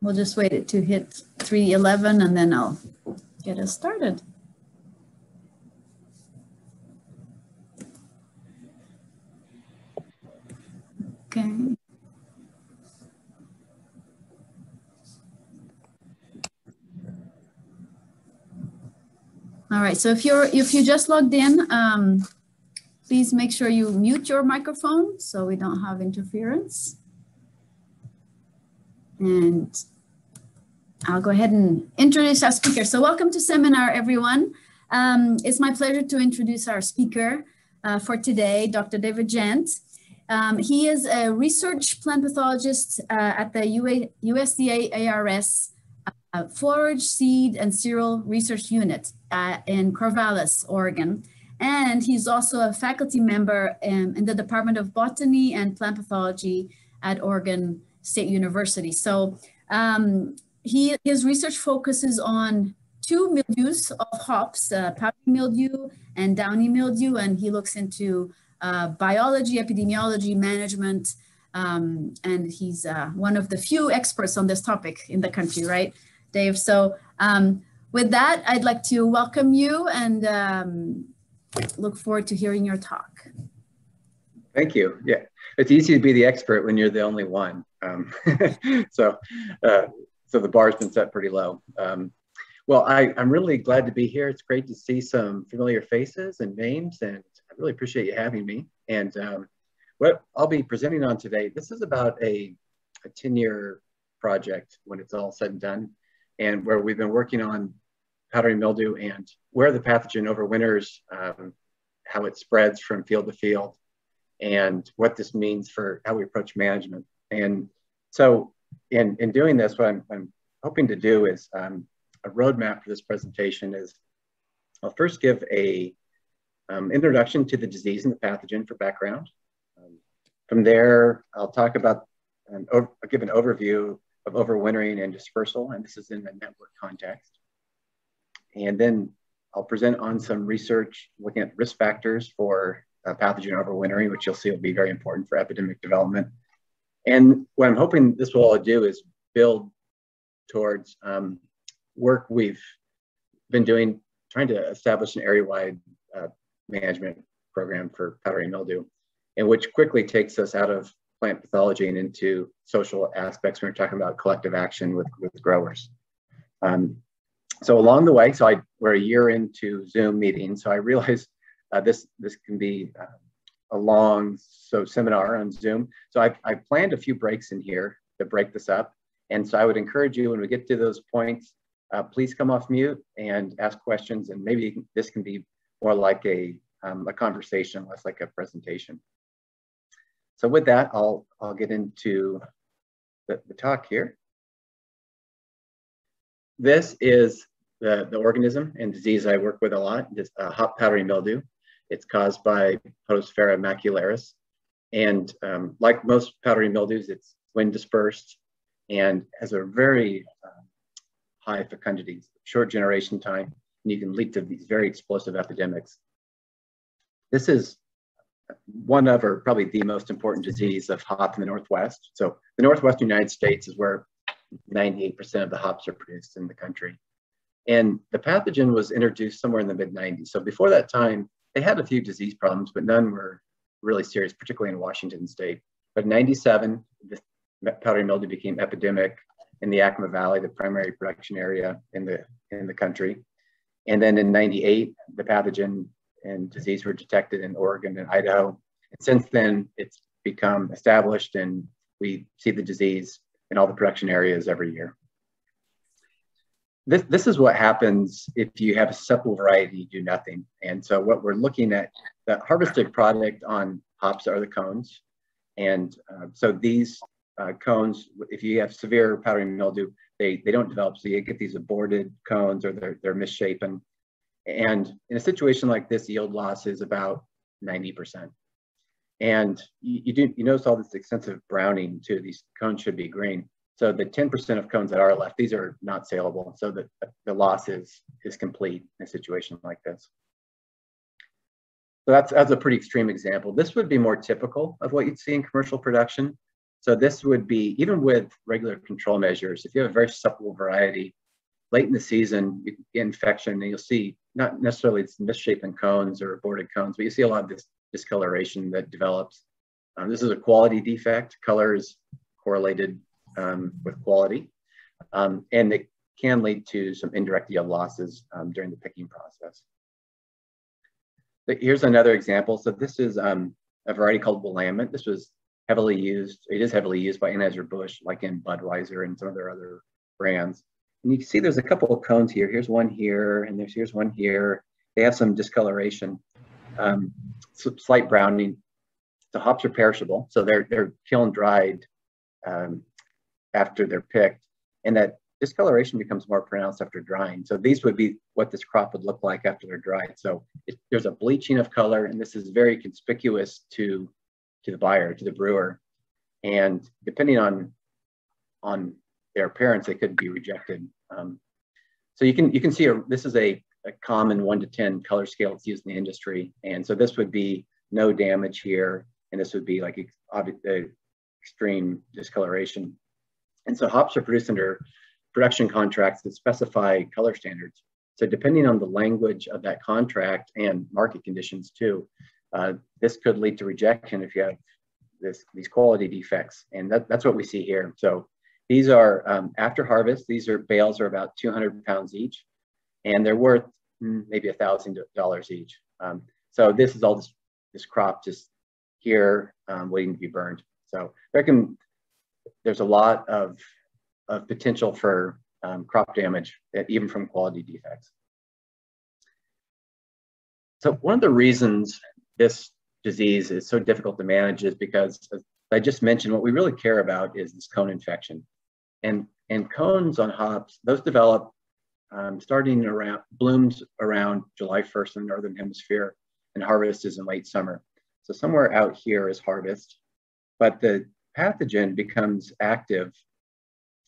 We'll just wait it to hit 3:11 and then I'll get us started. Okay. All right, so if you just logged in, please make sure you mute your microphone so we don't have interference. And I'll go ahead and introduce our speaker. So welcome to seminar, everyone. It's my pleasure to introduce our speaker for today, Dr. David Gent. He is a research plant pathologist at the USDA ARS Forage, Seed, and Cereal Research Unit in Corvallis, Oregon. And he's also a faculty member in the Department of Botany and Plant Pathology at Oregon State University. So his research focuses on two mildews of hops, powdery mildew and downy mildew, and he looks into biology, epidemiology, management, and he's one of the few experts on this topic in the country, right, Dave? So with that, I'd like to welcome you and look forward to hearing your talk. Thank you. Yeah, it's easy to be the expert when you're the only one. So the bar's been set pretty low. Well, I'm really glad to be here. It's great to see some familiar faces and names, and I really appreciate you having me. And what I'll be presenting on today, this is about a 10-year project when it's all said and done, and where we've been working on powdery mildew and where the pathogen overwinters, how it spreads from field to field, and what this means for how we approach management. And so in doing this, what I'm hoping to do is a roadmap for this presentation is I'll first give a introduction to the disease and the pathogen for background. From there, I'll talk about, I'll give an overview of overwintering and dispersal, and this is in the network context. And then I'll present on some research looking at risk factors for pathogen overwintering, which you'll see will be very important for epidemic development. And what I'm hoping this will all do is build towards work we've been doing, trying to establish an area-wide management program for powdery mildew, and which quickly takes us out of plant pathology and into social aspects when we're talking about collective action with growers. So along the way, we're a year into Zoom meetings, so I realized this can be a long seminar on Zoom. So I planned a few breaks in here to break this up. And so I would encourage you when we get to those points, please come off mute and ask questions. And maybe this can be more like a conversation, less like a presentation. So with that, I'll get into the talk here. This is the organism and disease I work with a lot, this hop powdery mildew. It's caused by Potosphaera macularis. And like most powdery mildews, it's wind dispersed and has a very high fecundity, short generation time, and you can lead to these very explosive epidemics. This is one of, or probably the most important disease of hop in the Northwest. So the Northwestern United States is where 98% of the hops are produced in the country. And the pathogen was introduced somewhere in the mid-90s. So before that time, they had a few disease problems, but none were really serious, particularly in Washington state. But in 97, the powdery mildew became epidemic in the Yakima Valley, the primary production area in the country. And then in 98, the pathogen and disease were detected in Oregon and Idaho. And since then, it's become established, and we see the disease in all the production areas every year. This is what happens if you have a susceptible variety, you do nothing. And so what we're looking at, the harvested product on hops are the cones. And so these cones, if you have severe powdery mildew, they don't develop. So you get these aborted cones, or they're misshapen. And in a situation like this, yield loss is about 90%. And you notice all this extensive browning too. These cones should be green. So the 10% of cones that are left, these are not saleable. So the loss is complete in a situation like this. So that's a pretty extreme example. This would be more typical of what you'd see in commercial production. So this would be, even with regular control measures, if you have a very supple variety, late in the season, you get infection, and you'll see not necessarily it's misshapen cones or aborted cones, but you see a lot of this discoloration that develops. This is a quality defect. Color is correlated with quality, and it can lead to some indirect yield losses during the picking process. But here's another example. So this is a variety called Willamette. This was heavily used. It is heavily used by Anheuser-Busch, like in Budweiser and some of their other brands. And you can see there's a couple of cones here. Here's one here, and here's one here. They have some discoloration, some slight browning. The hops are perishable, so they're kiln dried after they're picked, and that discoloration becomes more pronounced after drying. So these would be what this crop would look like after they're dried. So there's a bleaching of color, and this is very conspicuous to the buyer, to the brewer. And depending on their appearance, they could be rejected. So you can see this is a common 1 to 10 color scale that's used in the industry. And so this would be no damage here, and this would be like extreme discoloration. And so hops are produced under production contracts that specify color standards. So depending on the language of that contract and market conditions too, this could lead to rejection if you have these quality defects. And that's what we see here. So these are after harvest. These bales are about 200 pounds each, and they're worth maybe $1,000 each. So this is all this crop just here waiting to be burned. So there's a lot of potential for crop damage, even from quality defects. So one of the reasons this disease is so difficult to manage is because, as I just mentioned, what we really care about is this cone infection. And cones on hops, those develop starting around, blooms around July 1st in the Northern Hemisphere, and harvest is in late summer. So somewhere out here is harvest, but the pathogen becomes active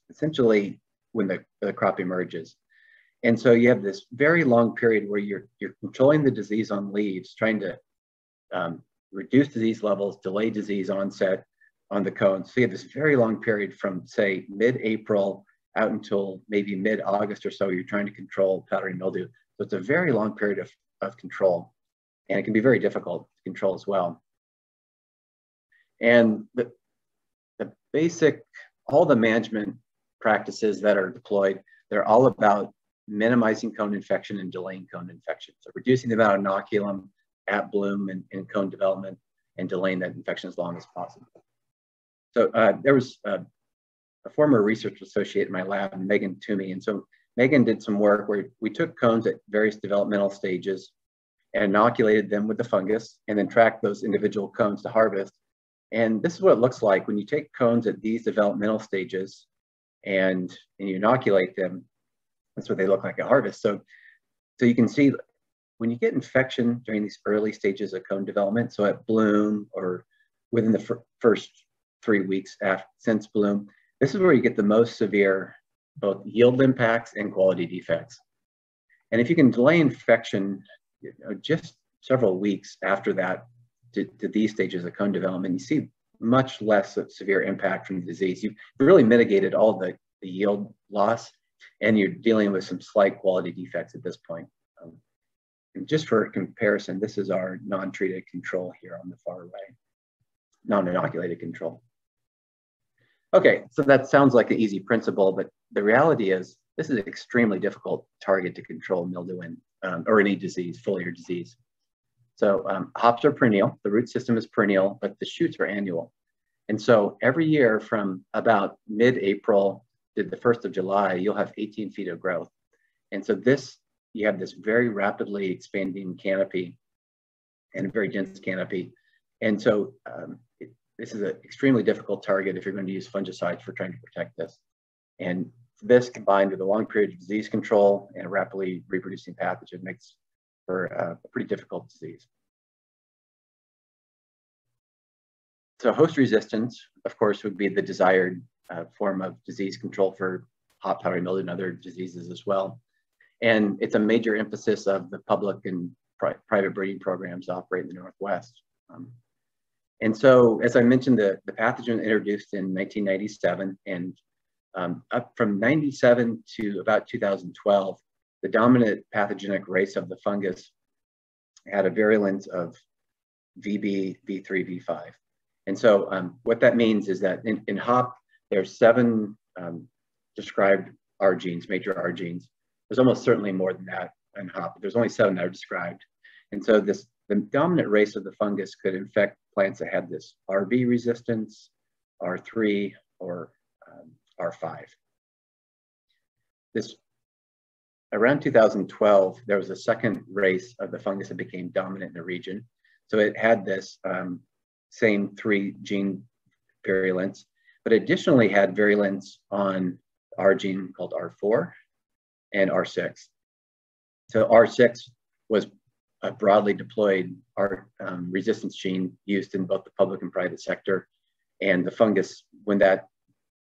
essentially when the crop emerges. And so you have this very long period where you're controlling the disease on leaves, trying to reduce disease levels, delay disease onset on the cones. So you have this very long period from, say, mid-April out until maybe mid-August or so, you're trying to control powdery mildew. So it's a very long period of control, and it can be very difficult to control as well. And the basic, all the management practices that are deployed, they're all about minimizing cone infection and delaying cone infection. So reducing the amount of inoculum at bloom and cone development, and delaying that infection as long as possible. So there was a former research associate in my lab, Megan Toomey. And so Megan did some work where we took cones at various developmental stages and inoculated them with the fungus, and then tracked those individual cones to harvest. And this is what it looks like when you take cones at these developmental stages and you inoculate them. That's what they look like at harvest. So you can see when you get infection during these early stages of cone development, so at bloom or within the first 3 weeks since bloom, this is where you get the most severe both yield impacts and quality defects. And if you can delay infection just several weeks after that to these stages of cone development, you see much less severe impact from the disease. You've really mitigated all the yield loss, and you're dealing with some slight quality defects at this point. And just for comparison, this is our non-treated control here on the far right, non-inoculated control. Okay, so that sounds like an easy principle, but the reality is this is an extremely difficult target to control mildew in, or any disease, foliar disease. So hops are perennial, the root system is perennial, but the shoots are annual. And so every year from about mid-April to the 1st of July, you'll have 18 feet of growth. And so you have this very rapidly expanding canopy and a very dense canopy. And so this is an extremely difficult target if you're going to use fungicides for trying to protect this. And this combined with a long period of disease control and a rapidly reproducing pathogen makes for a pretty difficult disease. So host resistance, of course, would be the desired form of disease control for hop powdery mildew and other diseases as well. And it's a major emphasis of the public and private breeding programs that operate in the Northwest. And so, as I mentioned, the pathogen introduced in 1997, and up from 97 to about 2012, the dominant pathogenic race of the fungus had a virulence of VB, V3, V5. And so what that means is that in hop, there's 7 described R genes, major R genes. There's almost certainly more than that in hop, but there's only 7 that are described. And so the dominant race of the fungus could infect plants that had this RB resistance, R3, or R5. Around 2012, there was a second race of the fungus that became dominant in the region. So it had this same 3 gene virulence, but additionally had virulence on R gene called R4 and R6. So R6 was a broadly deployed resistance gene used in both the public and private sector. And the fungus, when that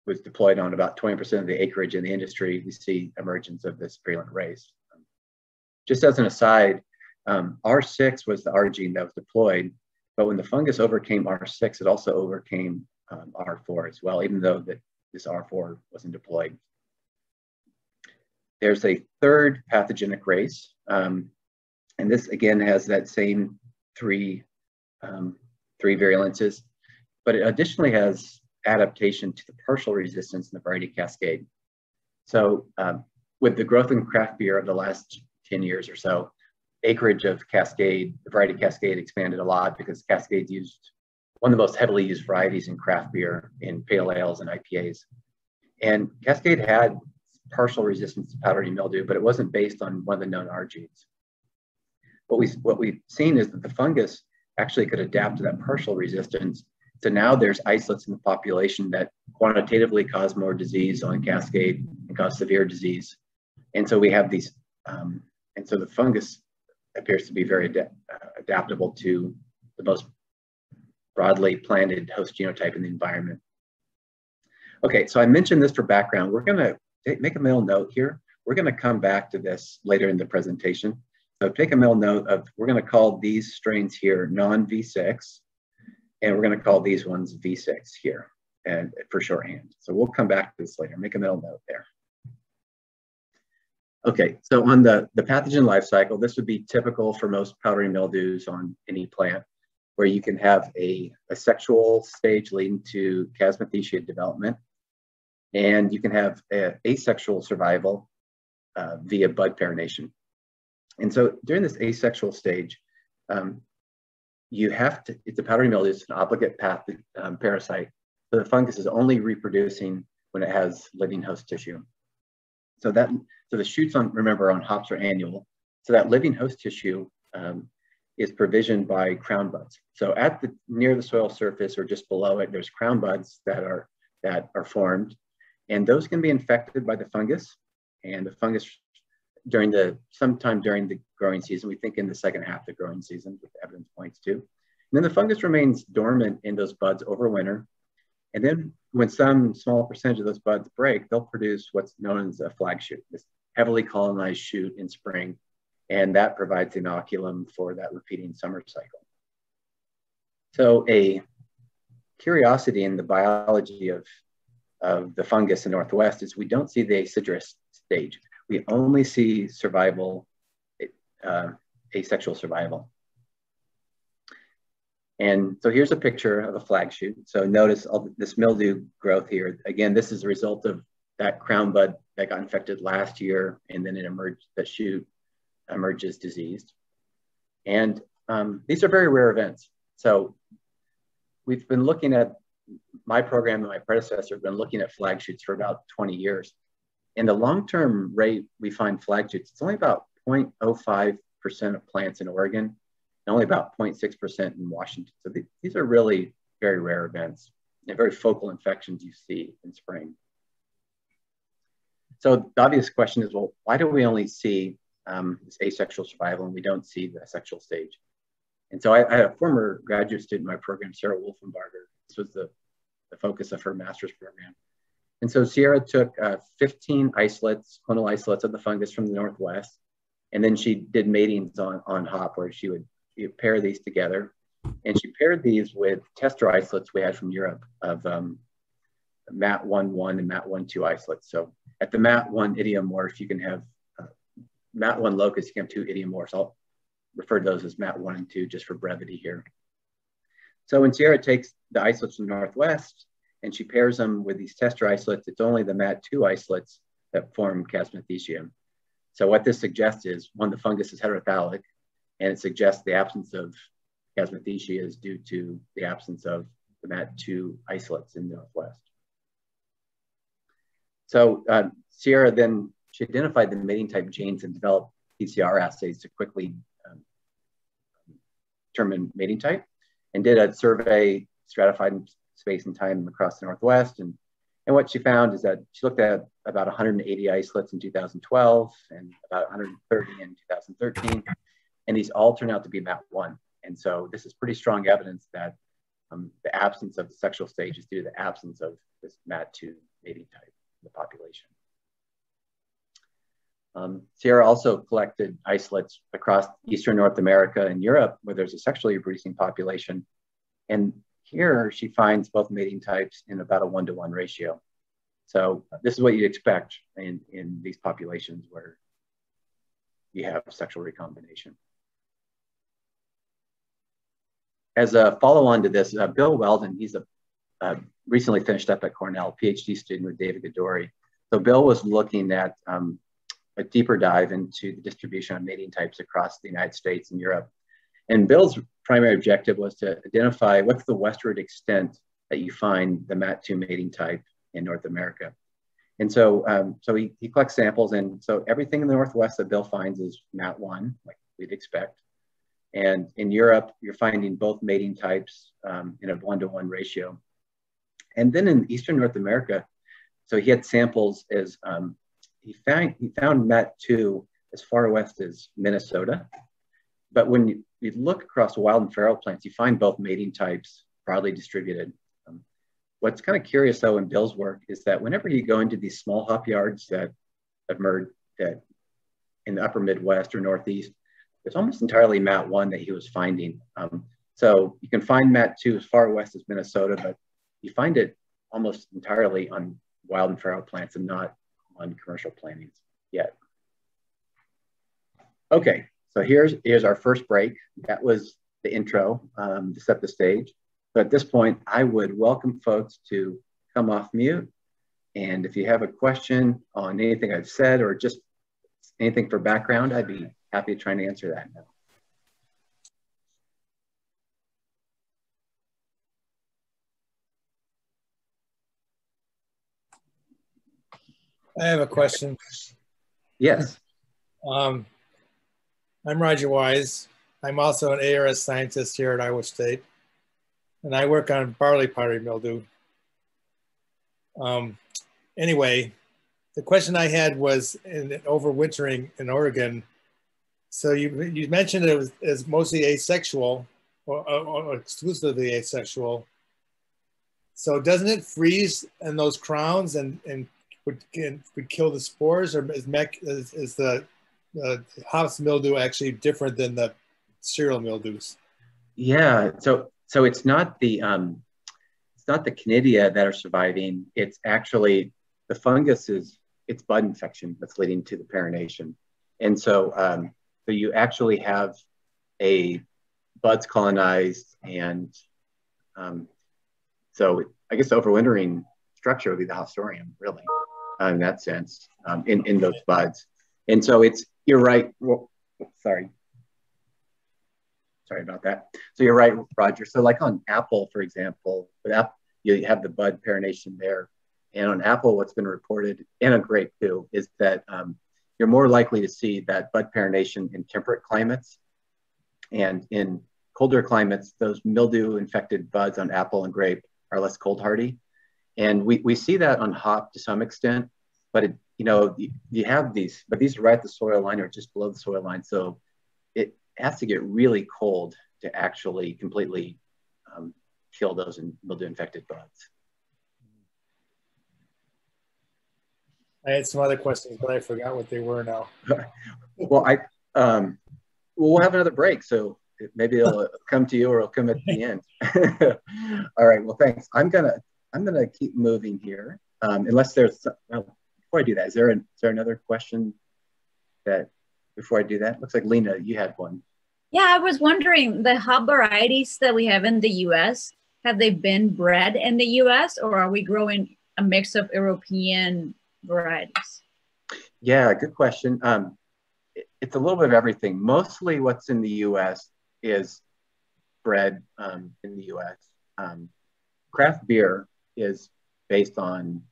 was deployed on about 20% of the acreage in the industry, we see emergence of this virulent race. Just as an aside, R6 was the R gene that was deployed, but when the fungus overcame R6, it also overcame R4 as well, even though this R4 wasn't deployed. There's a third pathogenic race, and this again has that same three virulences, but it additionally has adaptation to the partial resistance in the variety cascade. So with the growth in craft beer of the last 10 years or so, acreage of Cascade, the variety Cascade expanded a lot because Cascade's used one of the most heavily used varieties in craft beer in pale ales and IPAs. And Cascade had partial resistance to powdery mildew, but it wasn't based on one of the known R genes. What we've seen is that the fungus actually could adapt to that partial resistance. So now there's isolates in the population that quantitatively cause more disease on Cascade and cause severe disease. And so we have these, and so the fungus appears to be very adaptable to the most broadly planted host genotype in the environment. Okay, so I mentioned this for background. We're gonna make a mental note here. We're gonna come back to this later in the presentation. So take a mental note of, we're gonna call these strains here non-V6, and we're gonna call these ones V6 here, and for shorthand. So we'll come back to this later, make a mental note there. Okay, so on the pathogen life cycle, this would be typical for most powdery mildews on any plant, where you can have a sexual stage leading to chasmatheciate development, and you can have asexual survival via bud parination. And so during this asexual stage, you have to, it's a powdery mildew, it's an obligate parasite, so the fungus is only reproducing when it has living host tissue. So the shoots remember on hops are annual. So that living host tissue is provisioned by crown buds. So near the soil surface or just below it, there's crown buds that are formed, and those can be infected by the fungus. And the fungus sometime during the growing season, we think in the second half of the growing season, with evidence points to. And then the fungus remains dormant in those buds over winter. And then when some small percentage of those buds break, they'll produce what's known as a flagshoot, this heavily colonized shoot in spring. And that provides the inoculum for that repeating summer cycle. So a curiosity in the biology of the fungus in Northwest is we don't see the acidurous stage. We only see survival, asexual survival. And so here's a picture of a flag shoot. So notice all this mildew growth here. Again, this is a result of that crown bud that got infected last year, and then it emerged, the shoot emerges diseased. And these are very rare events. So we've been looking at, my program and my predecessor have been looking at flag shoots for about 20 years. And the long-term rate we find flag shoots, it's only about 0.05% of plants in Oregon, and only about 0.6% in Washington. So these are really very rare events and very focal infections you see in spring. So the obvious question is, well, why do we only see this asexual survival and we don't see the sexual stage? And so I had a former graduate student in my program, Sarah Wolfenbarger. This was the focus of her master's program. And so Sierra took 15 isolates, clonal isolates of the fungus from the Northwest, and then she did matings on hop where she would pair these together. And she paired these with tester isolates we had from Europe of MAT1-1 and MAT1-2 isolates. So at the MAT1 idiomorph, you can have MAT1 locus, you can have 2 idiomorphs. I'll refer to those as MAT1 and 2 just for brevity here. So when Sierra takes the isolates from the Northwest and she pairs them with these tester isolates, it's only the MAT2 isolates that form Chasmathecium. So what this suggests is, one, the fungus is heterothallic, and it suggests the absence of Chasmathecia is due to the absence of the MAT2 isolates in the Northwest. So Sierra then, she identified the mating type genes and developed PCR assays to quickly determine mating type, and did a survey, stratified in space and time across the Northwest. And what she found is that she looked at about 180 isolates in 2012 and about 130 in 2013. And these all turn out to be MAT1. And so this is pretty strong evidence that the absence of the sexual stage is due to the absence of this MAT2 mating type in the population. Sierra also collected isolates across Eastern North America and Europe, where there's a sexually reproducing population. And here she finds both mating types in about a 1-to-1 ratio. So this is what you'd expect in these populations where you have sexual recombination. As a follow-on to this, Bill Weldon, he's recently finished up at Cornell, PhD student with David Gadori. So Bill was looking at a deeper dive into the distribution of mating types across the United States and Europe. And Bill's primary objective was to identify what's the westward extent that you find the MAT2 mating type in North America. And so, he collects samples, and so everything in the Northwest that Bill finds is MAT1, like we'd expect. And in Europe, you're finding both mating types in a 1-to-1 ratio. And then in Eastern North America, so he had samples as, he found MAT2 as far west as Minnesota. But when you look across wild and feral plants, you find both mating types broadly distributed. What's kind of curious though in Bill's work is that whenever you go into these small hop yards that emerge that in the upper Midwest or Northeast, it's almost entirely MAT1 that he was finding. So you can find MAT2 as far west as Minnesota, but you find it almost entirely on wild and feral plants and not on commercial plantings yet. Okay, so here's our first break. That was the intro to set the stage. So at this point, I would welcome folks to come off mute. And if you have a question on anything I've said or just anything for background, I'd be happy to try and answer that now. I have a question. Yes. I'm Roger Wise. I'm also an ARS scientist here at Iowa State, and I work on powdery mildew. Anyway, the question I had was in overwintering in Oregon. So you mentioned it was mostly asexual or exclusively asexual. So doesn't it freeze in those crowns and would kill the spores, or is the house mildew actually different than the cereal mildews? Yeah, so it's not the conidia that are surviving. It's actually the fungus it's bud infection that's leading to the parination, and so so you actually have a buds colonized, and so I guess the overwintering structure would be the haustorium, really. In that sense, in those buds. And so you're right, well, sorry about that. So you're right, Roger. So like on apple, for example, you have the bud parination there. And on apple, what's been reported, and on grape too, is that you're more likely to see that bud parination in temperate climates. And in colder climates, those mildew infected buds on apple and grape are less cold hardy. And we see that on hop to some extent, but you have these, but these are right at the soil line or just below the soil line. So it has to get really cold to actually completely kill those mildew infected buds. I had some other questions, but I forgot what they were now. Well, we'll have another break. So maybe it'll come to you or it'll come at the end. All right, well, thanks. I'm gonna keep moving here. Unless there's, well, before I do that, is there another question that, before I do that? Looks like Lena, you had one. Yeah, I was wondering, the hop varieties that we have in the US, have they been bred in the US, or are we growing a mix of European varieties? Yeah, good question. It's a little bit of everything. Mostly what's in the US is bred in the US. Craft beer is based on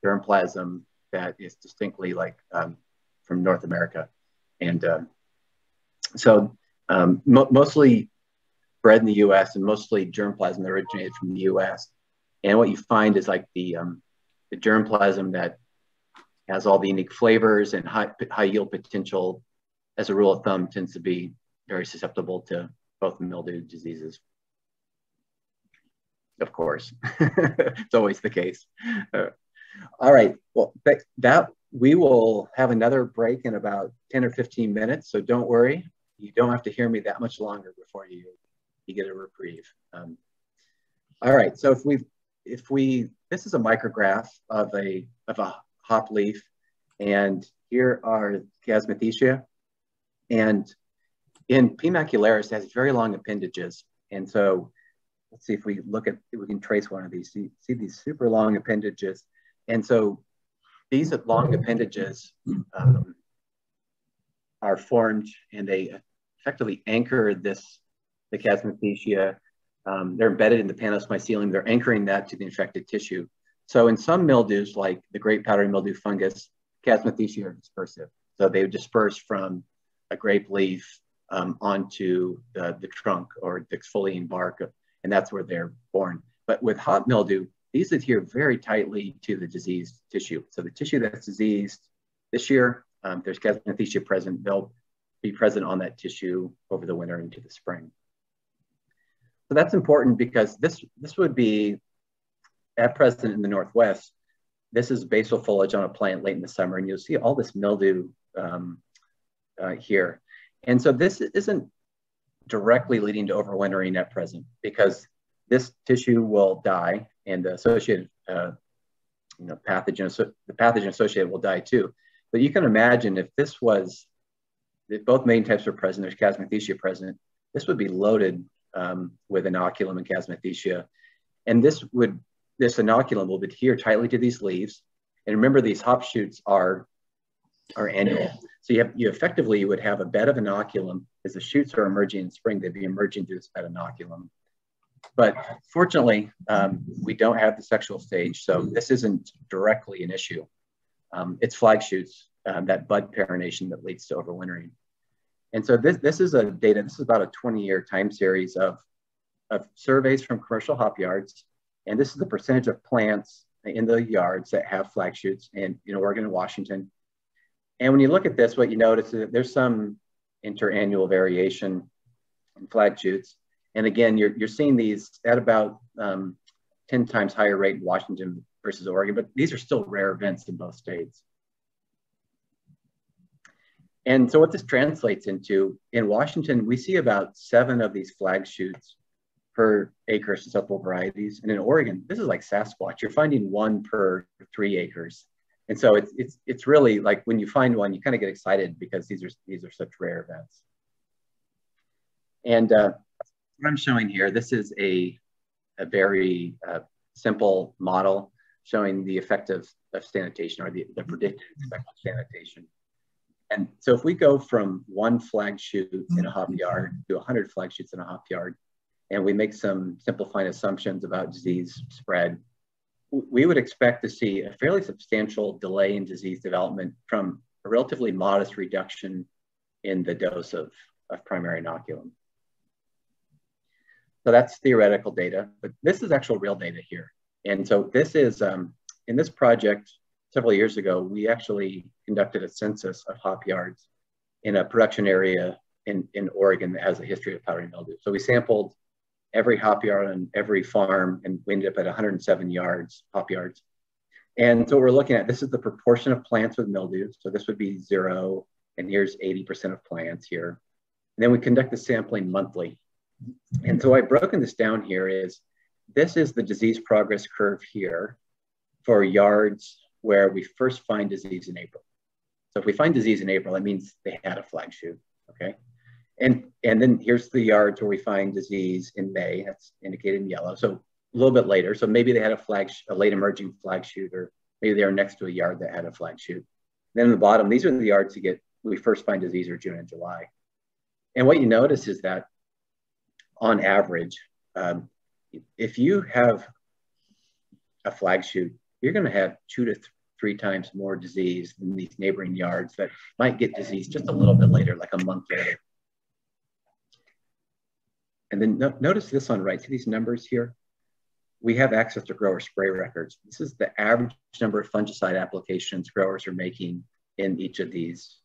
germplasm that is distinctly like from North America. And mostly bred in the US and mostly germplasm that originated from the US. And what you find is like the germplasm that has all the unique flavors and high yield potential, as a rule of thumb, tends to be very susceptible to both mildew diseases. Of course, it's always the case. All right, well, that we will have another break in about 10 or 15 minutes, so don't worry. You don't have to hear me that much longer before you get a reprieve. All right, so if we this is a micrograph of a hop leaf, and here are Chasmathecia, and in P. macularis it has very long appendages, and so let's see if we can trace one of these. See these super long appendages, and so these long appendages are formed, and they effectively anchor the Chasmathecia. They're embedded in the panos mycelium. They're anchoring that to the infected tissue. So in some mildews, like the great powdery mildew fungus, Chasmathecia are dispersive. So they disperse from a grape leaf onto the trunk or the exfoliating bark, and that's where they're born. But with hop mildew, these adhere very tightly to the diseased tissue. So the tissue that's diseased this year, there's Chasmathecia present. They'll be present on that tissue over the winter into the spring. So that's important because this would be at present in the Northwest. This is basal foliage on a plant late in the summer, and you'll see all this mildew here. And so this isn't directly leading to overwintering at present, because this tissue will die, and the associated pathogen associated will die too. But you can imagine if both main types are present, there's Chasmathecia present, this would be loaded with Inoculum and Chasmathecia. And this Inoculum will adhere tightly to these leaves. And remember, these hop shoots are annual. So you effectively would have a bed of Inoculum. As the shoots are emerging in spring, they'd be emerging through this bed of Inoculum. But fortunately, we don't have the sexual stage, so this isn't directly an issue. It's Flagships, that bud parination that leads to overwintering. And so this is about a 20-year time series of surveys from commercial hop yards. And this is the percentage of plants in the yards that have Flagships in Oregon and Washington. And when you look at this, what you notice is that there's some interannual variation in Flagships. And again, you're seeing these at about 10 times higher rate in Washington versus Oregon, but these are still rare events in both states. And so what this translates into, in Washington, we see about 7 of these Flagships per acre of susceptible varieties. And in Oregon, this is like Sasquatch. You're finding 1 per 3 acres. And so it's really like when you find one, you kind of get excited because these are such rare events. And what I'm showing here, this is a very simple model showing the effect of sanitation, or the predicted effect of sanitation. And so if we go from 1 Flagshoot in a hop yard to 100 Flagships in a hop yard, and we make some simplifying assumptions about disease spread, we would expect to see a fairly substantial delay in disease development from a relatively modest reduction in the dose of primary inoculum. So that's theoretical data, but this is actual real data here. And so this is, in this project several years ago, we actually conducted a census of hop yards in a production area in Oregon that has a history of powdery mildew. So we sampled every hop yard on every farm, and we ended up at 107 hop yards. And so what we're looking at, this is the proportion of plants with mildew. So this would be 0, and here's 80% of plants here. And then we conduct the sampling monthly. And so I've broken this down here is, this is the disease progress curve here for yards where we first find disease in April. So if we find disease in April, that means they had a flag shoot, okay? And then here's the yards where we find disease in May, that's indicated in yellow. So a little bit later, so maybe they had a late emerging flag shoot, or maybe they were next to a yard that had a flag shoot. Then in the bottom, these are the yards we first find disease, or June and July. And what you notice is that on average, if you have a flag shoot, you're going to have 2 to 3 times more disease than these neighboring yards that might get disease just a little bit later, like a month later. And then notice this on right, see these numbers here? We have access to grower spray records. This is the average number of fungicide applications growers are making in each of these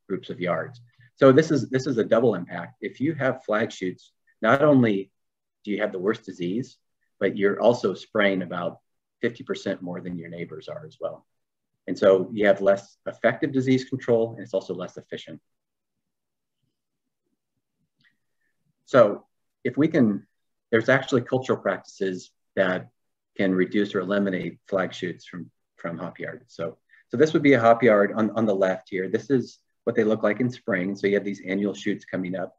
groups of yards. So this is a double impact. If you have flag shoots, not only do you have the worst disease, but you're also spraying about 50% more than your neighbors are as well. And so you have less effective disease control, and it's also less efficient. So if we can, there's actually cultural practices that can reduce or eliminate flag shoots from hop yards. So this would be a hop yard on the left here. This is what they look like in spring. So you have these annual shoots coming up.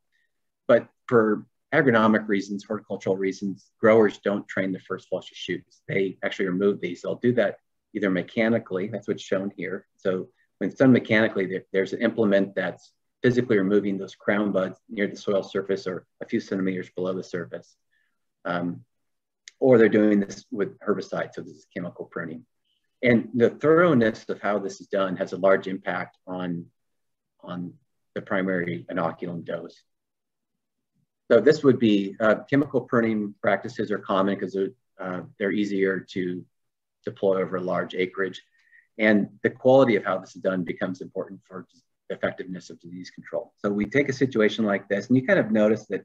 But for agronomic reasons, horticultural reasons, growers don't train the first flush of shoots. They actually remove these. They'll do that either mechanically, that's what's shown here. So when it's done mechanically, there's an implement that's physically removing those crown buds near the soil surface or a few centimeters below the surface. Or they're doing this with herbicides, so this is chemical pruning. And the thoroughness of how this is done has a large impact on the primary inoculum dose. So this would be, chemical pruning practices are common because they're easier to deploy over large acreage. And the quality of how this is done becomes important for the effectiveness of disease control. So we take a situation like this, and you kind of notice that,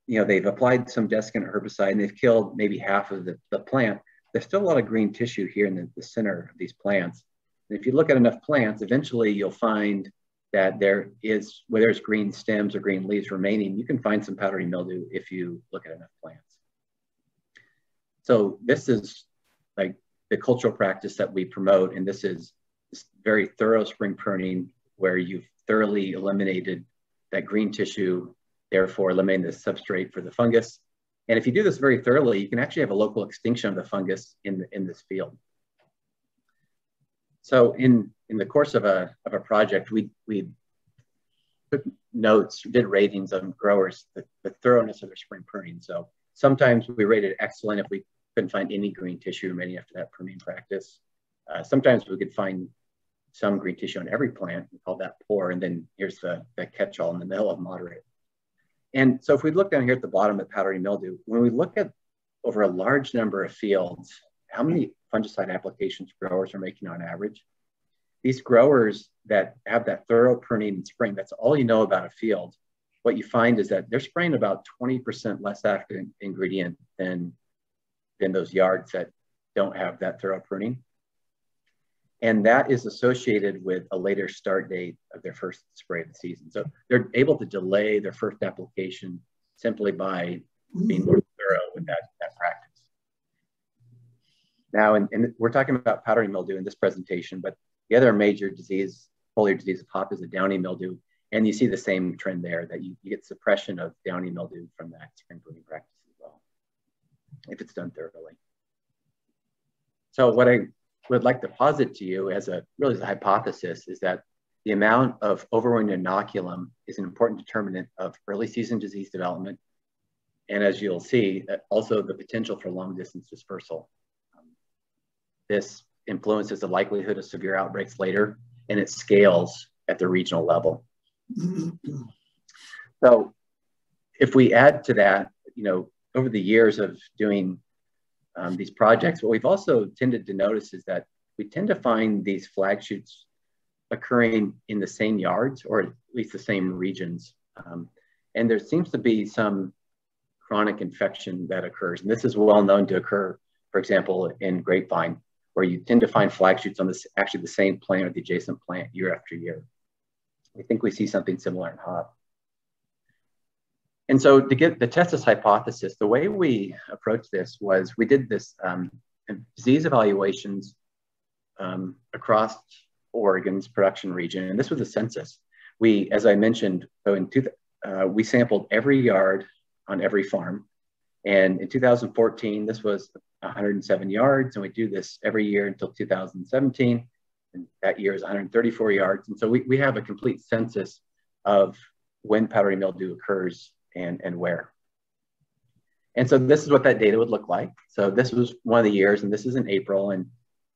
you know, they've applied some desiccant herbicide and they've killed maybe half of the plant. There's still a lot of green tissue here in the center of these plants. And if you look at enough plants, eventually you'll find that there is, where there's green stems or green leaves remaining, you can find some powdery mildew if you look at enough plants. So this is like the cultural practice that we promote, and this is this very thorough spring pruning where you've thoroughly eliminated that green tissue, therefore eliminating the substrate for the fungus. And if you do this very thoroughly, you can actually have a local extinction of the fungus in this field. So in the course of a project, we took notes, did ratings on growers, the thoroughness of their spring pruning. So sometimes we rated excellent if we couldn't find any green tissue remaining after that pruning practice. Sometimes we could find some green tissue on every plant, we call that poor, and then here's the catch-all in the middle of moderate. And so if we look down here at the bottom at powdery mildew, when we look at over a large number of fields, how many fungicide applications growers are making on average? These growers that have that thorough pruning in spring, that's all you know about a field. What you find is that they're spraying about 20% less active ingredient than those yards that don't have that thorough pruning. And that is associated with a later start date of their first spray of the season. So they're able to delay their first application simply by being more thorough with that practice. Now, and we're talking about powdery mildew in this presentation, but the other major disease, foliar disease of hop, is a downy mildew. And you see the same trend there, that you get suppression of downy mildew from that spring pruning practice as well, if it's done thoroughly. So what I would like to posit to you as a hypothesis is that the amount of overwintering inoculum is an important determinant of early season disease development. And as you'll see, also the potential for long distance dispersal. This influences the likelihood of severe outbreaks later, and it scales at the regional level. So if we add to that, you know, over the years of doing these projects, what we've also tended to notice is that we tend to find these flag shoots occurring in the same yards, or at least the same regions. And there seems to be some chronic infection that occurs. And this is well known to occur, for example, in grapevine, where you tend to find flag shoots on actually the same plant or the adjacent plant year after year. I think we see something similar in hop. And so to test this hypothesis, the way we approached this was we did this disease evaluations across Oregon's production region, and this was a census. We, as I mentioned, so we sampled every yard on every farm, and in 2014, this was 107 yards, and we do this every year until 2017, and that year is 134 yards, and so we have a complete census of when powdery mildew occurs and where. And so this is what that data would look like. So this was one of the years, and this is in April. And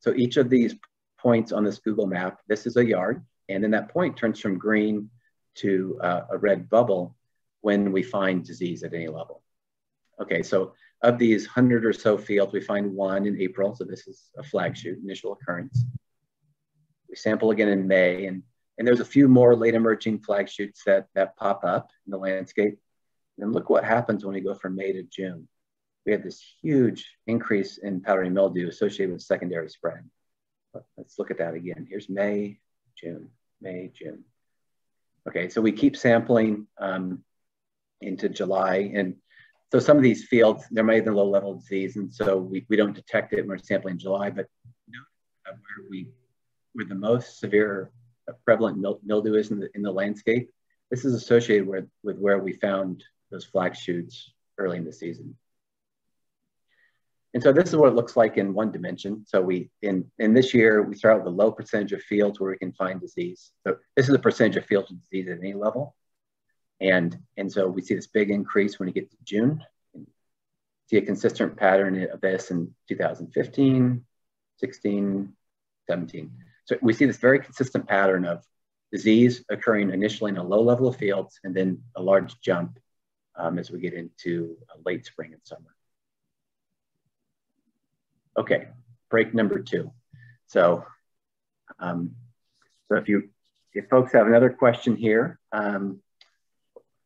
so each of these points on this Google map, this is a yard. And then that point turns from green to a red bubble when we find disease at any level. Okay, so of these 100 or so fields, we find one in April. So this is a flagship, initial occurrence. We sample again in May, and there's a few more late emerging flagships that pop up in the landscape. And look what happens when we go from May to June. We have this huge increase in powdery mildew associated with secondary spread. Let's look at that again. Here's May, June, May, June. Okay, so we keep sampling into July. And so some of these fields, there may have been low level disease, and so we don't detect it when we're sampling in July, but where the most severe prevalent mildew is in the landscape, this is associated with where we found those flag shoots early in the season. And so this is what it looks like in one dimension. So in this year, we start out with a low percentage of fields where we can find disease. So this is the percentage of fields with disease at any level. And so we see this big increase when you get to June. See a consistent pattern of this in 2015, 16, 17. So we see this very consistent pattern of disease occurring initially in a low level of fields and then a large jump as we get into late spring and summer. Okay, break number 2. So, if folks have another question here,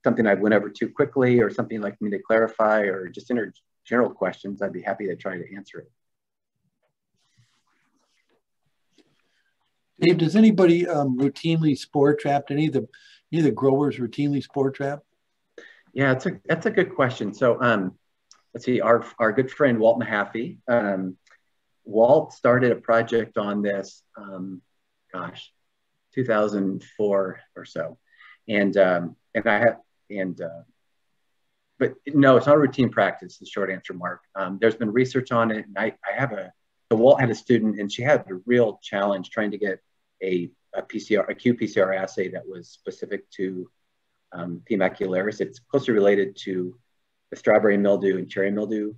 something I went over too quickly or something you'd like me to clarify or just general questions, I'd be happy to try to answer it. Dave, does anybody routinely spore trap? Any of the growers routinely spore trap? Yeah, that's a good question. So let's see, our good friend Walt Mahaffey, Walt started a project on this, 2004 or so, but no, it's not a routine practice. The short answer, Mark. There's been research on it, and so Walt had a student, and she had a real challenge trying to get a qPCR assay that was specific to P. macularis. It's closely related to the strawberry mildew and cherry mildew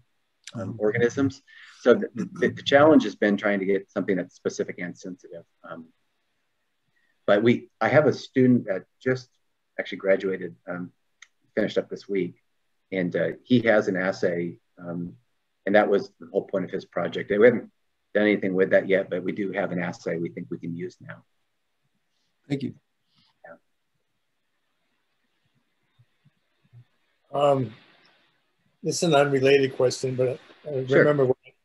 organisms. So the challenge has been trying to get something that's specific and sensitive. But I have a student that just actually graduated, finished up this week, and he has an assay, and that was the whole point of his project. We haven't done anything with that yet, but we do have an assay we think we can use now. Thank you. This is an unrelated question, but I Sure.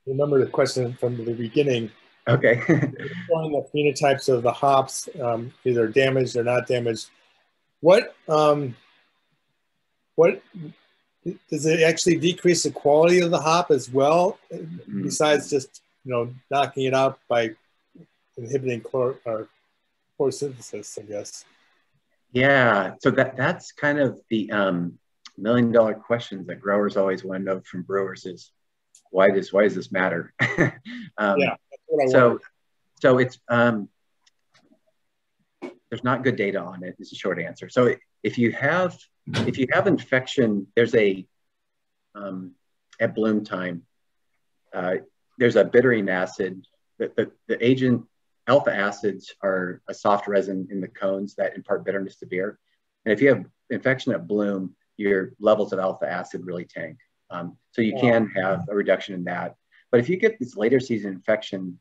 remember the question from the beginning. Okay. Showing the phenotypes of the hops, either damaged or not damaged. What does it actually decrease the quality of the hop as well, besides just knocking it out by inhibiting photosynthesis, I guess? Yeah, so that's kind of the million-dollar questions that growers always want to know from brewers is why does this matter? Yeah, that's what I wondered. So it's there's not good data on it, is the short answer. So if you have infection, there's at bloom time, there's a bittering acid. The agent alpha acids are a soft resin in the cones that impart bitterness to beer. And if you have infection at bloom, your levels of alpha acid really tank. So you can have a reduction in that. But if you get this later season infection,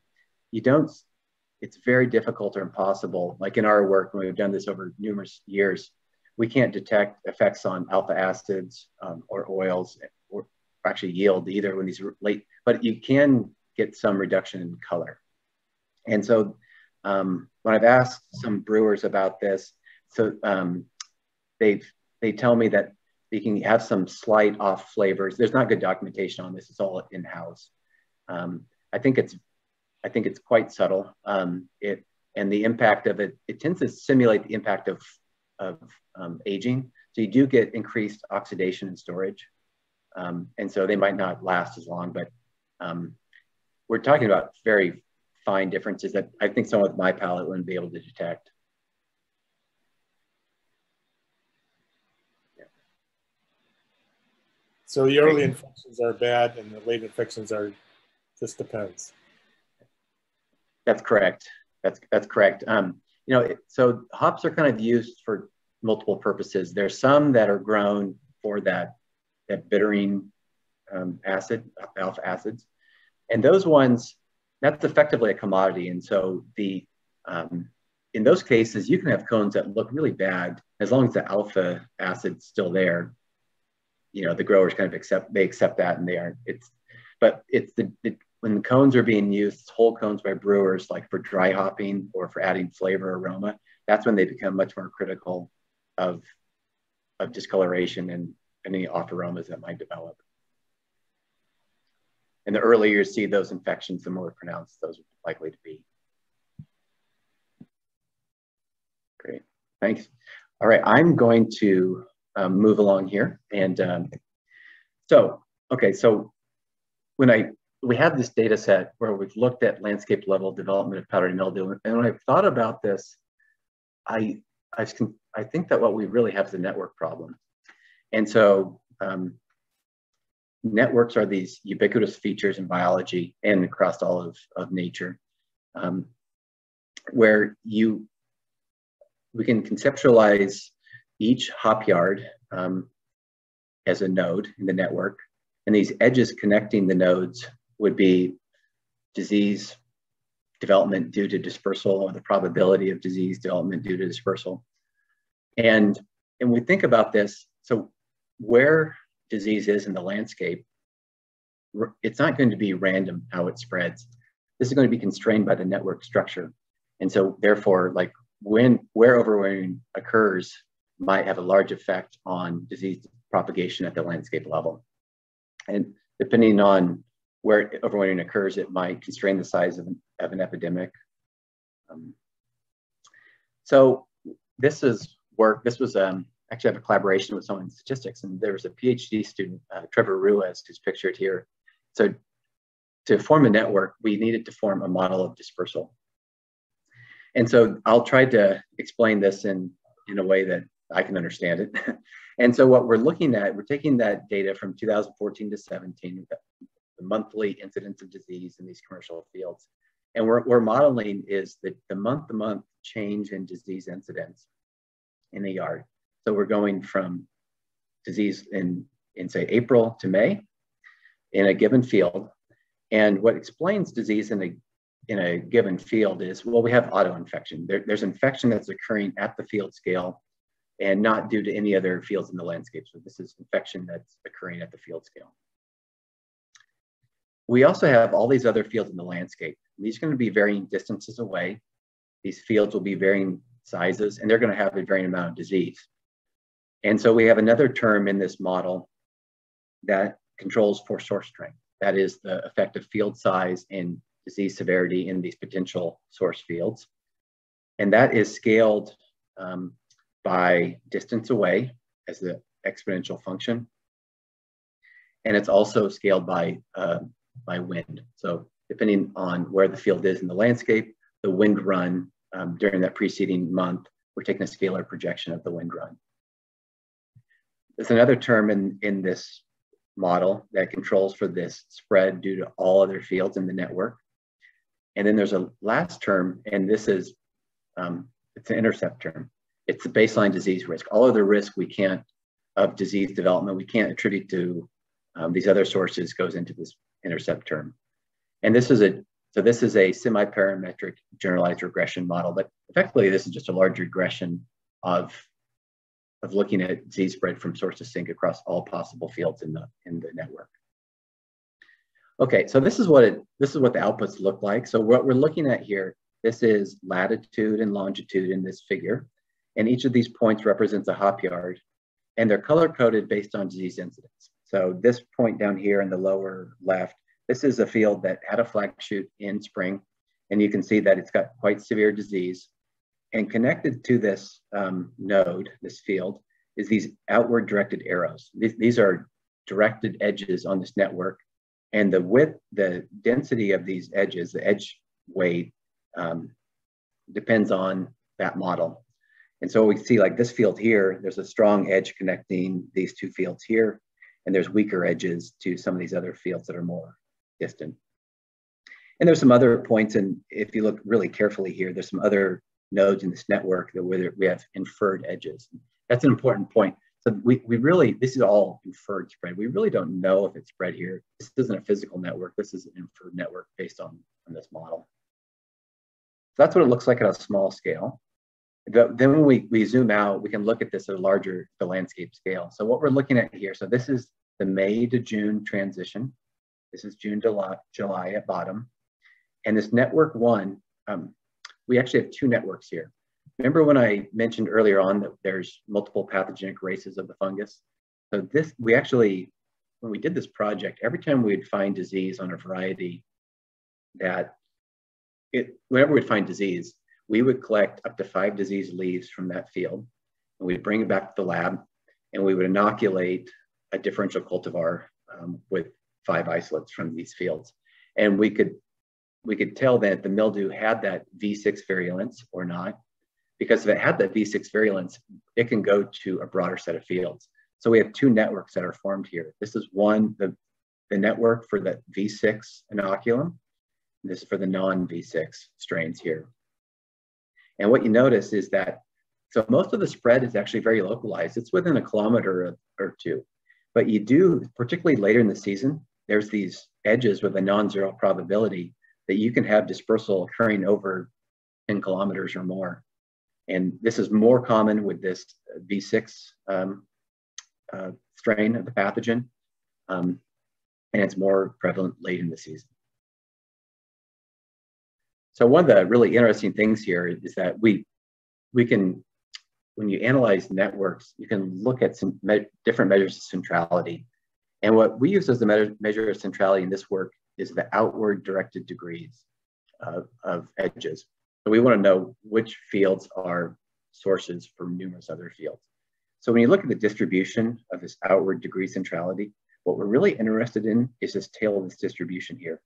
it's very difficult or impossible. Like in our work, when we've done this over numerous years, we can't detect effects on alpha acids or oils or actually yield either when these are late, but you can get some reduction in color. And so when I've asked some brewers about this, so they tell me that you can have some slight off flavors. There's not good documentation on this. It's all in-house. I think it's quite subtle. And the impact of it tends to simulate the impact of aging. So you do get increased oxidation and storage. And so they might not last as long, but we're talking about very fine differences that I think someone with my palate wouldn't be able to detect. Yeah. So the early infections are bad and the late infections are, just depends. That's correct. That's correct. So hops are kind of used for multiple purposes. There's some that are grown for that bittering acid, alpha acids. And those ones, that's effectively a commodity. And so in those cases, you can have cones that look really bad as long as the alpha acid's still there. The growers kind of accept that, and they aren't. When the cones are being used, whole cones by brewers, like for dry hopping or for adding flavor, aroma, that's when they become much more critical of discoloration and any off aromas that might develop. And the earlier you see those infections, the more pronounced those are likely to be. Great, thanks. All right, I'm going to move along here. And so we have this data set where we've looked at landscape level development of powdery mildew. And when I've thought about this, I think that what we really have is a network problem. And so networks are these ubiquitous features in biology and across all of nature, where we can conceptualize each hop yard as a node in the network, and these edges connecting the nodes would be disease development due to dispersal, or the probability of disease development due to dispersal. And we think about this, so where disease is in the landscape, it's not going to be random how it spreads. This is going to be constrained by the network structure. And so therefore, like where overwintering occurs might have a large effect on disease propagation at the landscape level. And depending on where overwintering occurs, it might constrain the size of an epidemic. So this was actually have a collaboration with someone in statistics, and there was a PhD student, Trevor Ruiz, who's pictured here. So to form a network, we needed to form a model of dispersal. And so I'll try to explain this in a way that I can understand it. And so what we're looking at, we're taking that data from 2014 to 17, the monthly incidence of disease in these commercial fields. And we're modeling is the month-to-month change in disease incidence in a yard. So we're going from disease in say April to May in a given field. And what explains disease in a given field is, well, we have autoinfection. There's infection that's occurring at the field scale and not due to any other fields in the landscape. So this is infection that's occurring at the field scale. We also have all these other fields in the landscape. These are going to be varying distances away. These fields will be varying sizes, and they're going to have a varying amount of disease. And so we have another term in this model that controls for source strength. That is the effect of field size and disease severity in these potential source fields. And that is scaled by distance away as the exponential function. And it's also scaled by wind. So depending on where the field is in the landscape, the wind run during that preceding month, we're taking a scalar projection of the wind run. There's another term in this model that controls for this spread due to all other fields in the network. And then there's a last term, and this is, it's an intercept term. It's the baseline disease risk. All other risk of disease development, we can't attribute to these other sources goes into this intercept term. And this is a semi-parametric generalized regression model, but effectively this is just a large regression of looking at disease spread from source to sink across all possible fields in the network. Okay, so this is what the outputs look like. So what we're looking at here, this is latitude and longitude in this figure, and each of these points represents a hop yard. and they're color-coded based on disease incidence. So this point down here in the lower left, this is a field that had a flag shoot in spring, and you can see that it's got quite severe disease. And connected to this node, this field, is these outward directed arrows. These are directed edges on this network, and the width, the density of these edges, the edge weight, depends on that model. And so we see like this field here, there's a strong edge connecting these two fields here, and there's weaker edges to some of these other fields that are more distant. And there's some other points, and if you look really carefully here, there's some other nodes in this network that where we have inferred edges. That's an important point. So we really, this is all inferred spread. We really don't know if it's spread here. This isn't a physical network. This is an inferred network based on this model. So that's what it looks like at a small scale. Then when we zoom out, we can look at this at a larger, the landscape scale. So what we're looking at here, so this is the May to June transition. This is June to July at bottom. And this network one, we actually have two networks here. Remember when I mentioned earlier on that there's multiple pathogenic races of the fungus? So this, we actually, when we did this project, every time we'd find disease on a variety whenever we'd find disease, we would collect up to 5 disease leaves from that field, and we'd bring it back to the lab, and we would inoculate a differential cultivar with 5 isolates from these fields. And we could tell that the mildew had that V6 virulence or not, because if it had that V6 virulence, it can go to a broader set of fields. So we have 2 networks that are formed here. This is one, the network for the V6 inoculum. This is for the non-V6 strains here. And what you notice is that, so most of the spread is actually very localized. It's within a kilometer or 2. But you do, particularly later in the season, there's these edges with a non-zero probability that you can have dispersal occurring over 10 kilometers or more. And this is more common with this V6 strain of the pathogen. And it's more prevalent late in the season. So one of the really interesting things here is that we can, when you analyze networks, you can look at some different measures of centrality. And what we use as a measure of centrality in this work is the outward directed degrees of edges. So we want to know which fields are sources for numerous other fields. So when you look at the distribution of this outward degree centrality, what we're really interested in is this tail of this distribution here.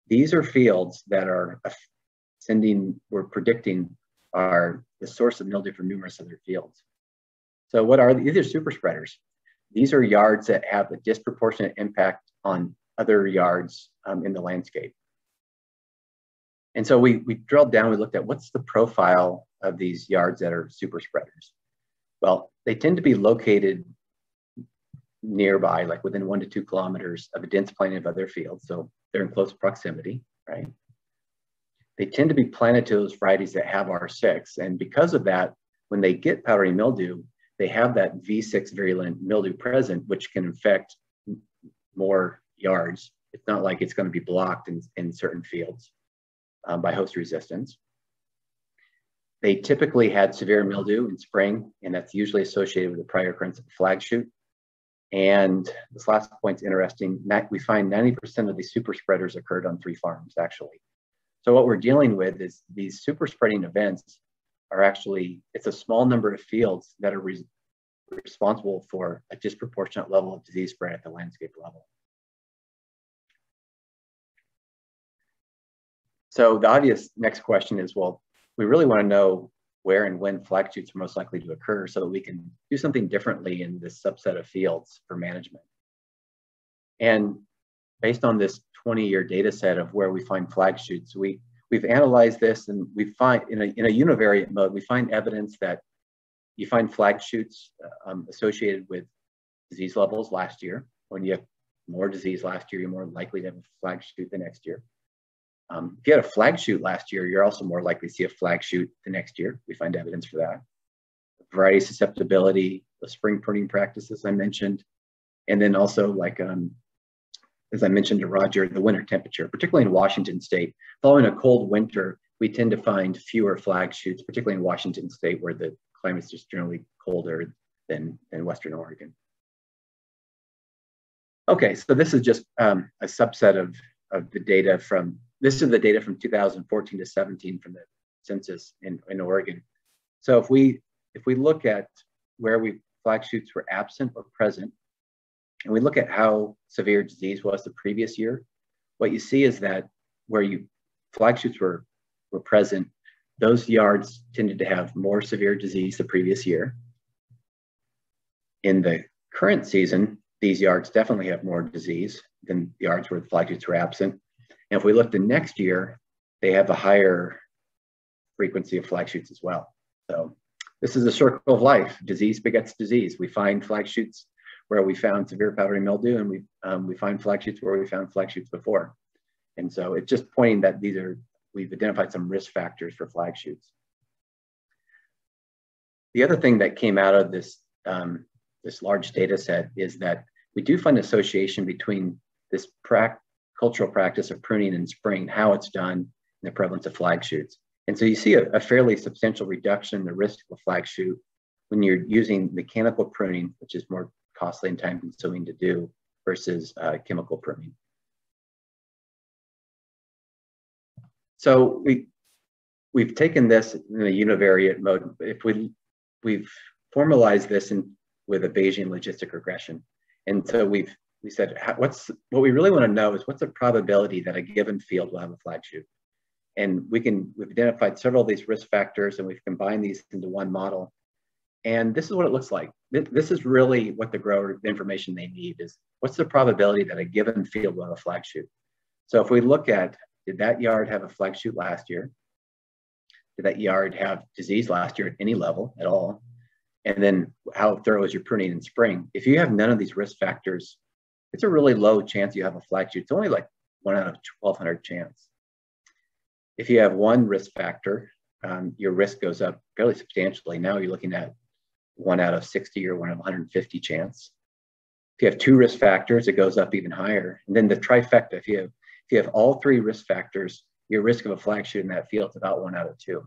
These are fields that are we're predicting are the source of mildew for numerous other fields. So what are these? Are super spreaders. These are yards that have a disproportionate impact on other yards in the landscape. And so we drilled down, we looked at what's the profile of these yards that are super spreaders. Well, they tend to be located nearby, like within 1 to 2 kilometers of a dense plain of other fields. So they're in close proximity, right? They tend to be planted to those varieties that have R6. And because of that, when they get powdery mildew, they have that V6 virulent mildew present, which can infect more yards. It's not like it's going to be blocked in certain fields by host resistance. They typically had severe mildew in spring, and that's usually associated with the prior occurrence of a flag shoot. And this last point's interesting. We find 90% of these super spreaders occurred on 3 farms, actually. So what we're dealing with is these super spreading events are actually, it's a small number of fields that are responsible for a disproportionate level of disease spread at the landscape level. So the obvious next question is, well, we really want to know where and when flag shoots are most likely to occur so that we can do something differently in this subset of fields for management. And based on this 20-year data set of where we find flag shoots, we've analyzed this, and we find in a univariate mode, we find evidence that you find flag shoots associated with disease levels last year. When you have more disease last year, you're more likely to have a flag shoot the next year. If you had a flag shoot last year, you're also more likely to see a flag shoot the next year. We find evidence for that. Variety susceptibility, the spring pruning practices I mentioned, and then also like, as I mentioned to Roger, the winter temperature, particularly in Washington State. Following a cold winter, we tend to find fewer flag shoots, particularly in Washington State where the climate's just generally colder than Western Oregon. Okay, so this is just a subset of the data from, this is the data from 2014 to 17 from the census in Oregon. So if we look at where flag shoots were absent or present, and we look at how severe disease was the previous year, what you see is that where flag shoots were present, those yards tended to have more severe disease the previous year. In the current season, these yards definitely have more disease than yards where the flag shoots were absent. And if we look the next year, they have a higher frequency of flag shoots as well. So this is a circle of life. Disease begets disease. We find flag shoots where we found severe powdery mildew, and we find flag shoots where we found flag shoots before. And so it's just pointing that we've identified some risk factors for flag shoots. The other thing that came out of this, this large data set is that we do find association between this cultural practice of pruning in spring, how it's done, and the prevalence of flag shoots. And so you see a fairly substantial reduction in the risk of a flag shoot when you're using mechanical pruning, which is more costly and time consuming to do, versus chemical pruning. So we've taken this in a univariate mode. If we've formalized this with a Bayesian logistic regression. And so we said, what we really want to know is what's the probability that a given field will have a flag shoot? And we've identified several of these risk factors, and we've combined these into one model. And this is what it looks like. This is really what the grower information they need is, what's the probability that a given field will have a flag shoot? So if we look at, did that yard have a flag shoot last year? Did that yard have disease last year at any level at all? And then how thorough is your pruning in spring? If you have none of these risk factors, it's a really low chance you have a flag shoot. It's only like 1 out of 1,200 chance. If you have one risk factor, your risk goes up fairly substantially. Now you're looking at 1 out of 60 or 1 out of 150 chance. If you have 2 risk factors, it goes up even higher. And then the trifecta, if you have all 3 risk factors, your risk of a flag shoot in that field is about 1 out of 2.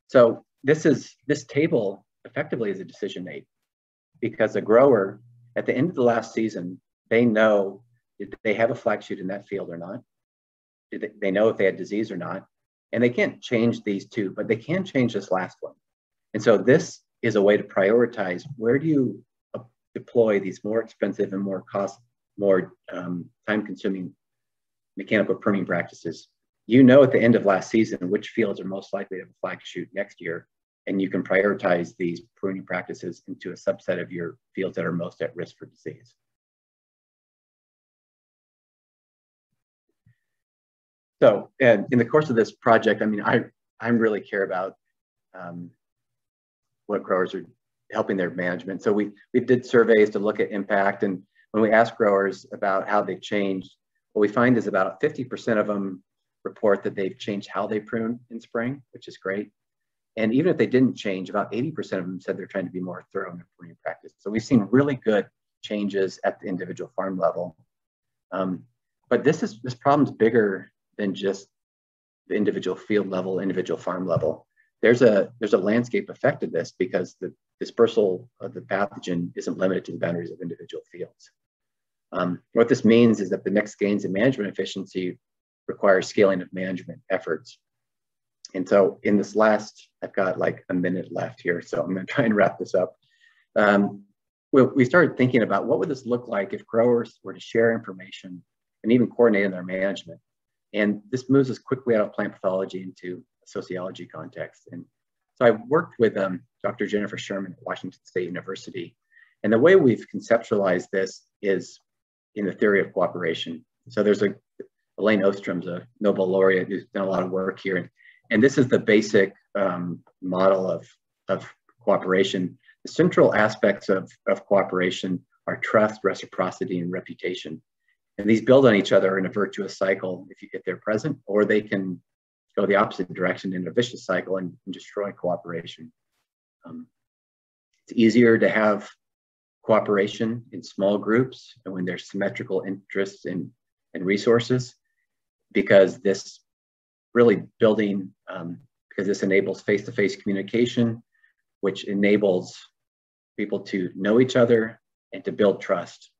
So this table effectively is a decision aid, because the grower at the end of the last season, they know, did they have a flag shoot in that field or not? Did they know if they had disease or not? And they can't change these 2, but they can change this last one. And so this is a way to prioritize, where do you deploy these more expensive and more time-consuming mechanical pruning practices? You know at the end of last season which fields are most likely to have a flag shoot next year, and you can prioritize these pruning practices into a subset of your fields that are most at risk for disease. So, and in the course of this project, I mean, I really care about what growers are helping their management. So we did surveys to look at impact, and when we ask growers about how they've changed, what we find is about 50% of them report that they've changed how they prune in spring, which is great. And even if they didn't change, about 80% of them said they're trying to be more thorough in their pruning practice. So we've seen really good changes at the individual farm level. But this problem's bigger than just the individual field level, individual farm level. There's a landscape effect of this, because the dispersal of the pathogen isn't limited to the boundaries of individual fields. What this means is that the next gains in management efficiency require scaling of management efforts. And so in this last, I've got like a minute left here, so I'm going to try and wrap this up. We started thinking about what would this look like if growers were to share information and even coordinate in their management. And this moves us quickly out of plant pathology into a sociology context. And so I worked with Dr. Jennifer Sherman at Washington State University. And the way we've conceptualized this is in the theory of cooperation. So there's Elaine Ostrom's a Nobel laureate who's done a lot of work here. And this is the basic model of cooperation. The central aspects of cooperation are trust, reciprocity, and reputation. And these build on each other in a virtuous cycle if they're present, or they can go the opposite direction in a vicious cycle and destroy cooperation. It's easier to have cooperation in small groups and when there's symmetrical interests and resources, because this really building, because this enables face-to-face communication, which enables people to know each other and to build trust,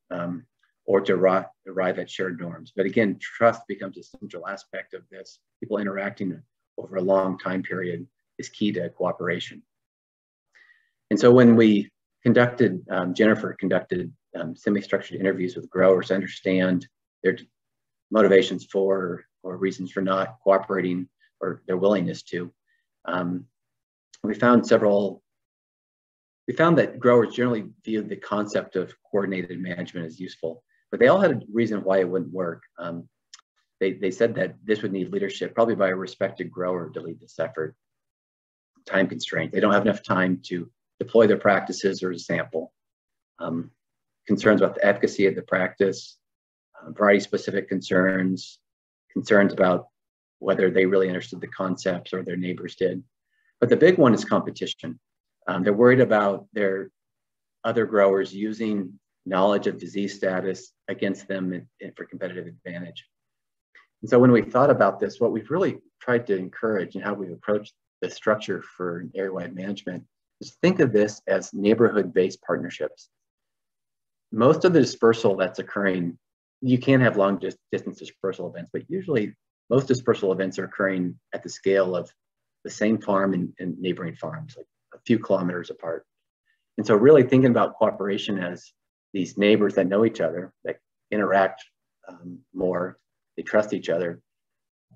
or to arrive at shared norms. But again, trust becomes a central aspect of this. People interacting over a long time period is key to cooperation. And so when we conducted, Jennifer conducted semi-structured interviews with growers to understand their motivations for or reasons for not cooperating or their willingness to. We found that growers generally viewed the concept of coordinated management as useful, but they all had a reason why it wouldn't work. They said that this would need leadership, probably by a respected grower, to lead this effort. Time constraint. They don't have enough time to deploy their practices or sample. Concerns about the efficacy of the practice, variety-specific concerns about whether they really understood the concepts or their neighbors did. But the big one is competition. They're worried about their other growers using knowledge of disease status against them for competitive advantage. And so when we thought about this, what we've really tried to encourage and how we've approached the structure for area-wide management is think of this as neighborhood-based partnerships. Most of the dispersal that's occurring, you can have long distance dispersal events, but usually most dispersal events are occurring at the scale of the same farm and neighboring farms, like a few kilometers apart. And so really thinking about cooperation as these neighbors that know each other, that interact more, they trust each other,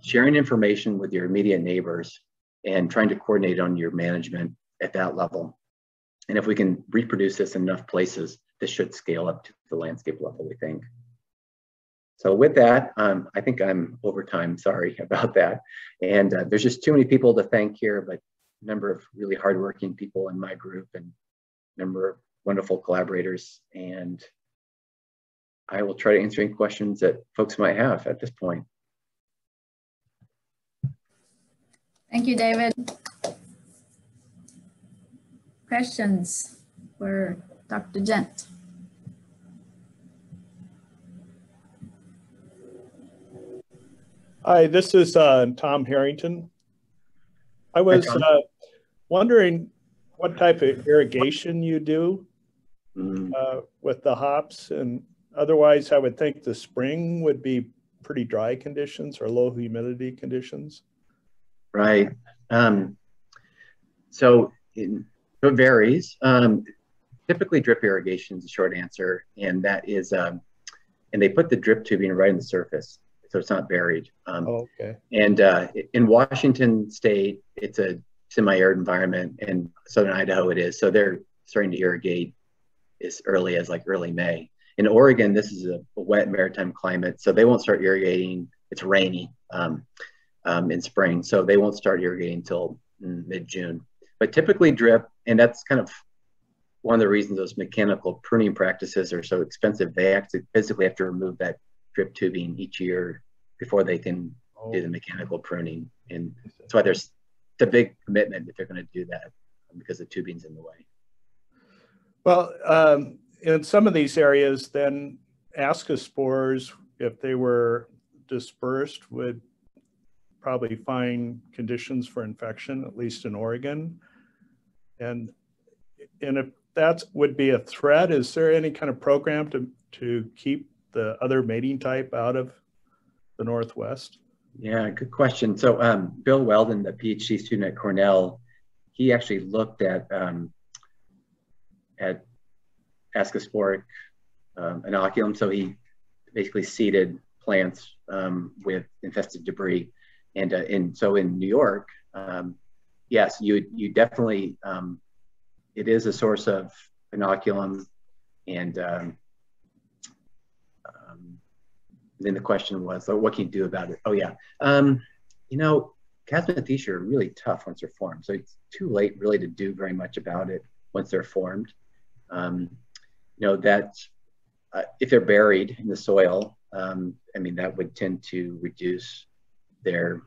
sharing information with your immediate neighbors and trying to coordinate on your management at that level. And if we can reproduce this in enough places, this should scale up to the landscape level, we think. So with that, I think I'm over time, sorry about that. And there's just too many people to thank here, but a number of really hardworking people in my group and a number of wonderful collaborators. And I will try to answer any questions that folks might have at this point. Thank you, David. Questions for Dr. Gent? Hi, this is Tom Harrington. I was wondering what type of irrigation you do with the hops, and otherwise I would think the spring would be pretty dry conditions or low humidity conditions. Right. So it varies. Typically drip irrigation is the short answer, and that is, and they put the drip tubing right in the surface, so it's not buried. Okay. And in Washington State, it's a semi-arid environment, and Southern Idaho it is. So they're starting to irrigate as early as like early May. In Oregon, this is a wet maritime climate, so they won't start irrigating. It's rainy in spring, so they won't start irrigating until mid-June. But typically drip, and that's kind of one of the reasons those mechanical pruning practices are so expensive. They actually physically have to remove that drip tubing each year before they can do the mechanical pruning. And that's why there's a big commitment if they're going to do that, because the tubing's in the way. Well, in some of these areas, then ascospores, if they were dispersed, would probably find conditions for infection, at least in Oregon. And if that would be a threat, is there any kind of program to keep the other mating type out of the Northwest? Yeah, good question. So Bill Weldon, the PhD student at Cornell, he actually looked at ascosporic inoculum. So he basically seeded plants with infested debris. And so in New York, yes, you definitely, it is a source of inoculum. And then the question was, so what can you do about it? Oh yeah, you know, Chasmathicia are really tough once they're formed. So it's too late really to do very much about it once they're formed. You know, that if they're buried in the soil, I mean, that would tend to reduce they're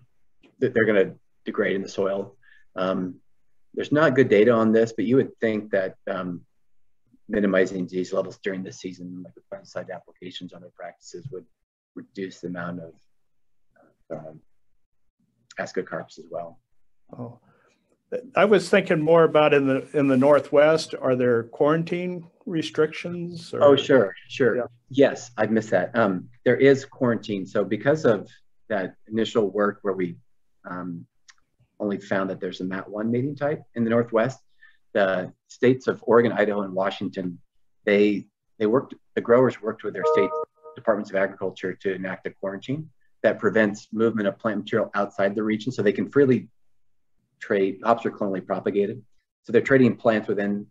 going to degrade in the soil. There's not good data on this, but you would think that minimizing disease levels during the season, like with pesticide applications on their practices, would reduce the amount of ascocarps as well. Oh, I was thinking more about in the Northwest. Are there quarantine restrictions? Or? Oh, sure. Yeah. Yes, I missed that. There is quarantine. So because of that initial work where we only found that there's a MAT1 meeting type in the Northwest, the states of Oregon, Idaho, and Washington, the growers worked with their state departments of agriculture to enact a quarantine that prevents movement of plant material outside the region, so they can freely trade. Hops are clonally propagated, so they're trading plants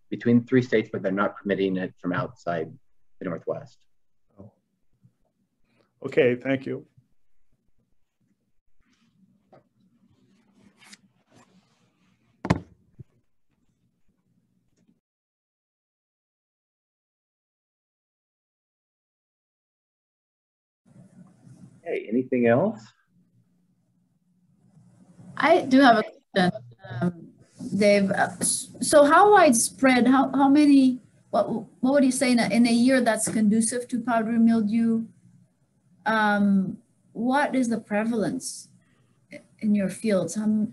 between 3 states, but they're not permitting it from outside the Northwest. Okay, thank you. Hey, anything else? I do have a question, Dave. So how widespread, how many, what would you say in a year that's conducive to powdery mildew? What is the prevalence in your fields? How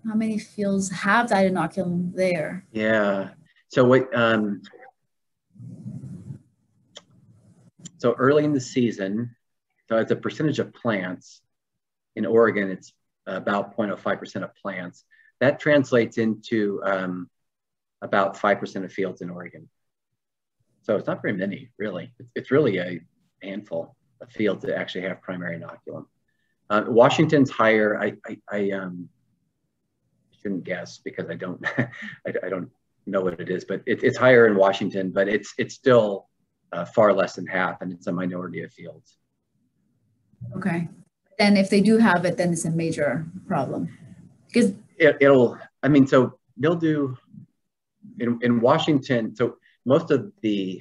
many fields have that inoculum there? Yeah. So what? So early in the season, so as a percentage of plants in Oregon, it's about 0.05% of plants. That translates into about 5% of fields in Oregon. So it's not very many, really. It's really a handful of fields that actually have primary inoculum. Washington's higher. I shouldn't guess because I don't I don't know what it is, but it's higher in Washington, but it's still far less than half, and it's a minority of fields. Okay. And if they do have it, then it's a major problem. Because I mean, so mildew in Washington, so most of they're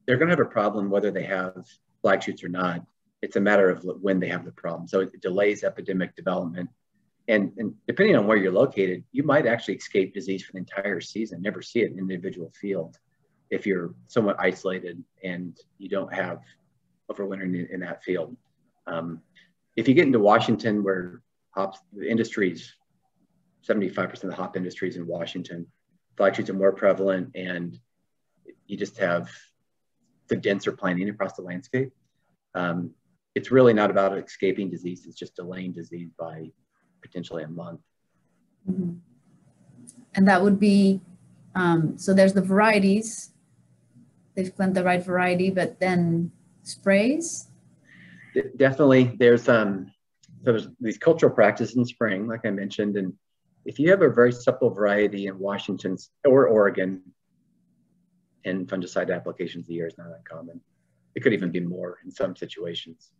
going to have a problem whether they have flagships or not. It's a matter of when they have the problem. So it delays epidemic development. And depending on where you're located, you might actually escape disease for the entire season, never see it in an individual field if you're somewhat isolated and you don't have overwintering in that field. If you get into Washington, where hops, the industries, 75% of the hop industries in Washington, flagships are more prevalent, and you just have the denser planting across the landscape. It's really not about escaping disease, it's just delaying disease by potentially a month. Mm-hmm. And that would be, so there's the varieties, they've planted the right variety, but then sprays? Definitely, there's these cultural practices in spring, like I mentioned, and if you have a very supple variety in Washington or Oregon, 10 fungicide applications a year is not uncommon. It could even be more in some situations.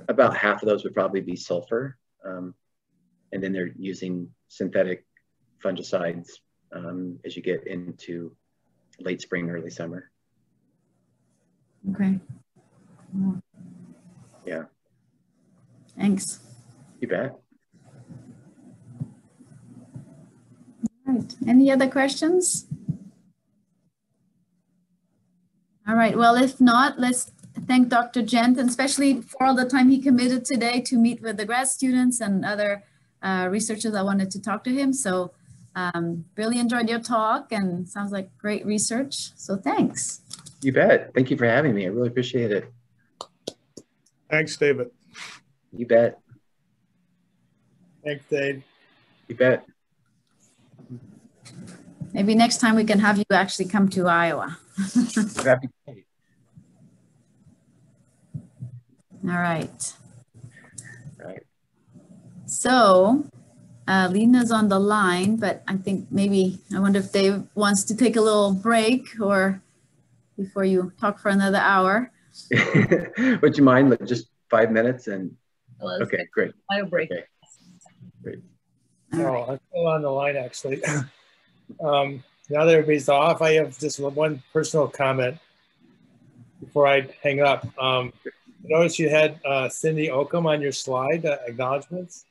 About half of those would probably be sulfur, and then they're using synthetic fungicides as you get into late spring, early summer. Okay. Yeah. Thanks. You bet. All right. Any other questions? All right. Well, if not, let's thank Dr. Gent, and especially for all the time he committed today to meet with the grad students and other researchers that wanted to talk to him. So really enjoyed your talk, and sounds like great research. So thanks. You bet. Thank you for having me. I really appreciate it. Thanks, David. You bet. Thanks, Dave. You bet. Maybe next time we can have you actually come to Iowa. That'd be great. All right. Right. So Lena's on the line, but I think maybe, I wonder if Dave wants to take a little break or before you talk for another hour. Would you mind just 5 minutes? And okay, great. Bio break. Okay. Great. Oh, I'm still on the line, actually. Now that everybody's off, I have just one personal comment before I hang up. Notice you had Cindy Oakham on your slide, acknowledgements.